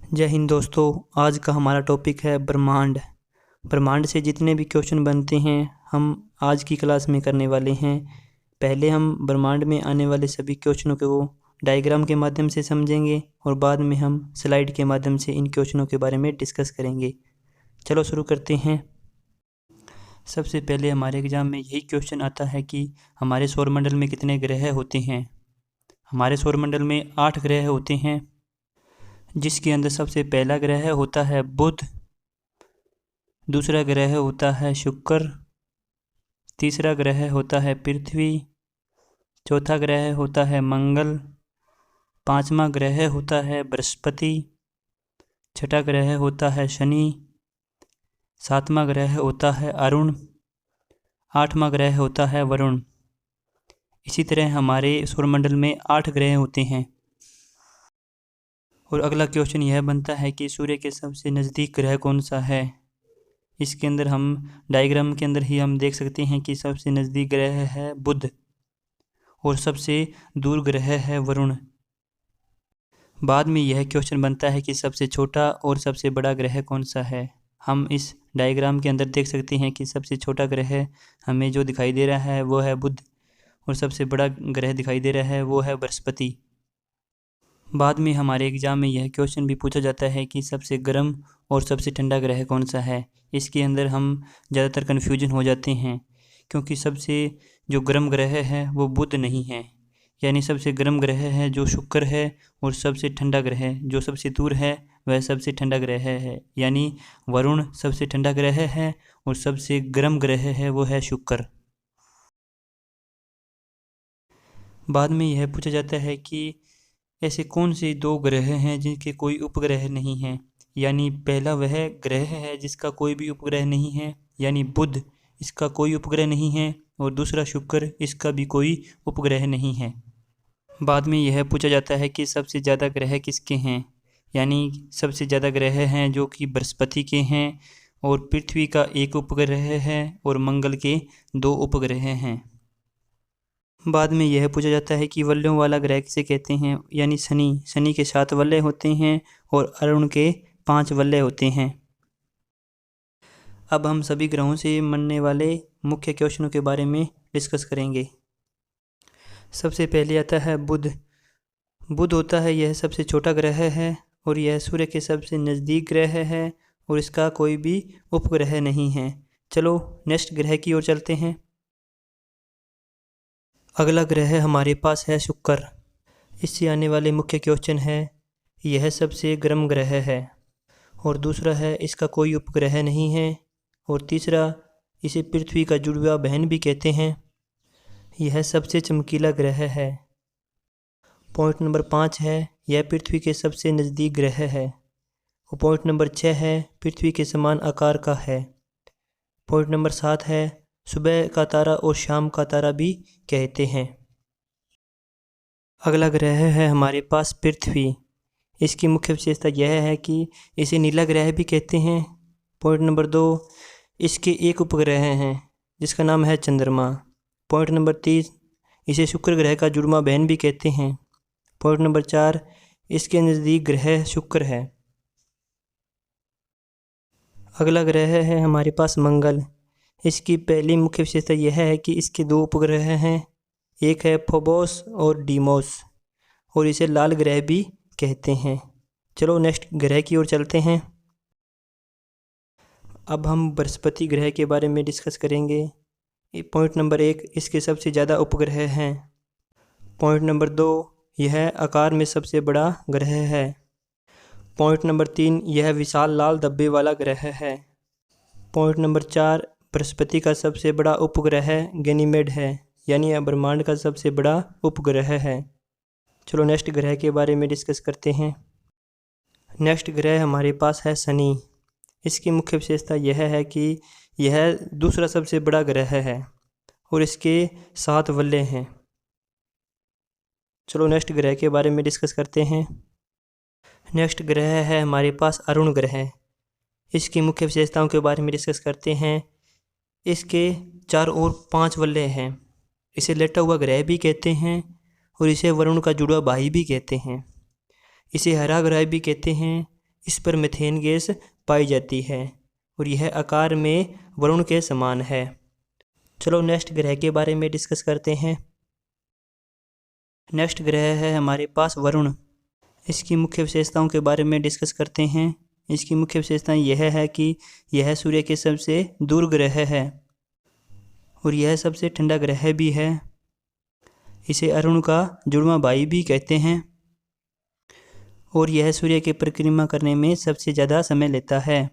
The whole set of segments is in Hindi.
जय हिंद दोस्तों। आज का हमारा टॉपिक है ब्रह्मांड। ब्रह्मांड से जितने भी क्वेश्चन बनते हैं हम आज की क्लास में करने वाले हैं। पहले हम ब्रह्मांड में आने वाले सभी क्वेश्चनों को डायग्राम के माध्यम से समझेंगे और बाद में हम स्लाइड के माध्यम से इन क्वेश्चनों के बारे में डिस्कस करेंगे। चलो शुरू करते हैं। सबसे पहले हमारे एग्जाम में यही क्वेश्चन आता है कि हमारे सौरमंडल में कितने ग्रह होते हैं। हमारे सौरमंडल में 8 ग्रह होते हैं, जिसके अंदर सबसे पहला ग्रह होता है बुध, दूसरा ग्रह होता है शुक्र, तीसरा ग्रह होता है पृथ्वी, चौथा ग्रह होता है मंगल, पांचवा ग्रह होता है बृहस्पति, छठा ग्रह होता है शनि, सातवां ग्रह होता है अरुण, आठवां ग्रह होता है वरुण। इसी तरह हमारे सौरमंडल में 8 ग्रह होते हैं। और अगला क्वेश्चन यह बनता है कि सूर्य के सबसे नज़दीक ग्रह कौन सा है। इसके अंदर हम डायग्राम के अंदर ही हम देख सकते हैं कि सबसे नज़दीक ग्रह है बुध और सबसे दूर ग्रह है वरुण। बाद में यह क्वेश्चन बनता है कि सबसे छोटा और सबसे बड़ा ग्रह कौन सा है। हम इस डायग्राम के अंदर देख सकते हैं कि सबसे छोटा ग्रह हमें जो दिखाई दे रहा है वो है बुध और सबसे बड़ा ग्रह दिखाई दे रहा है वो है बृहस्पति। बाद में हमारे एग्ज़ाम में यह क्वेश्चन भी पूछा जाता है कि सबसे गर्म और सबसे ठंडा ग्रह कौन सा है। इसके अंदर हम ज़्यादातर कन्फ्यूजन हो जाते हैं, क्योंकि सबसे जो गर्म ग्रह है वो बुध नहीं है, यानी सबसे गर्म ग्रह है जो शुक्र है और सबसे ठंडा ग्रह जो सबसे दूर है वह सबसे ठंडा ग्रह है, यानी वरुण सबसे ठंडा ग्रह है और सबसे गर्म ग्रह है वो है शुक्र। बाद में यह पूछा जाता है कि ऐसे कौन से 2 ग्रह हैं जिनके कोई उपग्रह नहीं हैं। यानी पहला वह ग्रह है जिसका कोई भी उपग्रह नहीं है, यानी बुध, इसका कोई उपग्रह नहीं है, और दूसरा शुक्र, इसका भी कोई उपग्रह नहीं है। बाद में यह पूछा जाता है कि सबसे ज़्यादा ग्रह किसके हैं। यानी सबसे ज़्यादा ग्रह हैं जो कि बृहस्पति के हैं और पृथ्वी का 1 उपग्रह है और मंगल के 2 उपग्रह हैं। बाद में यह पूछा जाता है कि वलयों वाला ग्रह किसे कहते हैं। यानी शनि के 7 वलय होते हैं और अरुण के 5 वलय होते हैं। अब हम सभी ग्रहों से बनने वाले मुख्य क्वेश्चनों के बारे में डिस्कस करेंगे। सबसे पहले आता है बुध। बुध होता है यह सबसे छोटा ग्रह है और यह सूर्य के सबसे नज़दीक ग्रह है और इसका कोई भी उपग्रह नहीं है। चलो नेक्स्ट ग्रह की ओर चलते हैं। अगला ग्रह हमारे पास है शुक्र। इससे आने वाले मुख्य क्वेश्चन है, यह सबसे गर्म ग्रह है और दूसरा है इसका कोई उपग्रह नहीं है और तीसरा इसे पृथ्वी का जुड़वा बहन भी कहते हैं। यह सबसे चमकीला ग्रह है। पॉइंट नंबर 5 है, यह पृथ्वी के सबसे नज़दीक ग्रह है। और पॉइंट नंबर 6 है, पृथ्वी के समान आकार का है। पॉइंट नंबर 7 है, सुबह का तारा और शाम का तारा भी कहते हैं। अगला ग्रह है हमारे पास पृथ्वी। इसकी मुख्य विशेषता यह है कि इसे नीला ग्रह भी कहते हैं। पॉइंट नंबर 2, इसके 1 उपग्रह हैं जिसका नाम है चंद्रमा। पॉइंट नंबर 3, इसे शुक्र ग्रह का जुड़वा बहन भी कहते हैं। पॉइंट नंबर 4, इसके नज़दीक ग्रह शुक्र है। अगला ग्रह है हमारे पास मंगल। इसकी पहली मुख्य विशेषता यह है कि इसके 2 उपग्रह हैं, एक है फोबोस और डीमोस, और इसे लाल ग्रह भी कहते हैं। चलो नेक्स्ट ग्रह की ओर चलते हैं। अब हम बृहस्पति ग्रह के बारे में डिस्कस करेंगे। पॉइंट नंबर 1, इसके सबसे ज़्यादा उपग्रह हैं। पॉइंट नंबर 2, यह आकार में सबसे बड़ा ग्रह है। पॉइंट नंबर 3, यह विशाल लाल धब्बे वाला ग्रह है। पॉइंट नंबर 4, बृहस्पति का सबसे बड़ा उपग्रह गैनीमेड है, यानी यह ब्रह्मांड का सबसे बड़ा उपग्रह है। चलो नेक्स्ट ग्रह के बारे में डिस्कस करते हैं। नेक्स्ट ग्रह हमारे पास है शनि। इसकी मुख्य विशेषता यह है कि यह दूसरा सबसे बड़ा ग्रह है और इसके 7 वलय हैं। चलो नेक्स्ट ग्रह के बारे में डिस्कस करते हैं। नेक्स्ट ग्रह है हमारे पास अरुण ग्रह। इसकी मुख्य विशेषताओं के बारे में डिस्कस करते हैं। इसके 4 और 5 वलय हैं। इसे लेटा हुआ ग्रह भी कहते हैं और इसे वरुण का जुड़वा भाई भी कहते हैं। इसे हरा ग्रह भी कहते हैं, इस पर मीथेन गैस पाई जाती है और यह आकार में वरुण के समान है। चलो नेक्स्ट ग्रह के बारे में डिस्कस करते हैं। नेक्स्ट ग्रह है हमारे पास वरुण। इसकी मुख्य विशेषताओं के बारे में डिस्कस करते हैं। इसकी मुख्य विशेषताएं यह है कि यह सूर्य के सबसे दूर ग्रह है और यह सबसे ठंडा ग्रह भी है। इसे अरुण का जुड़वां भाई भी कहते हैं और यह सूर्य की परिक्रमा करने में सबसे ज़्यादा समय लेता है।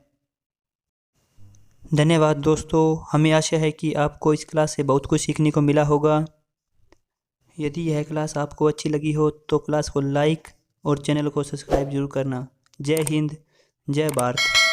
धन्यवाद दोस्तों, हमें आशा है कि आपको इस क्लास से बहुत कुछ सीखने को मिला होगा। यदि यह क्लास आपको अच्छी लगी हो तो क्लास को लाइक और चैनल को सब्सक्राइब जरूर करना। जय हिंद, जय भारत।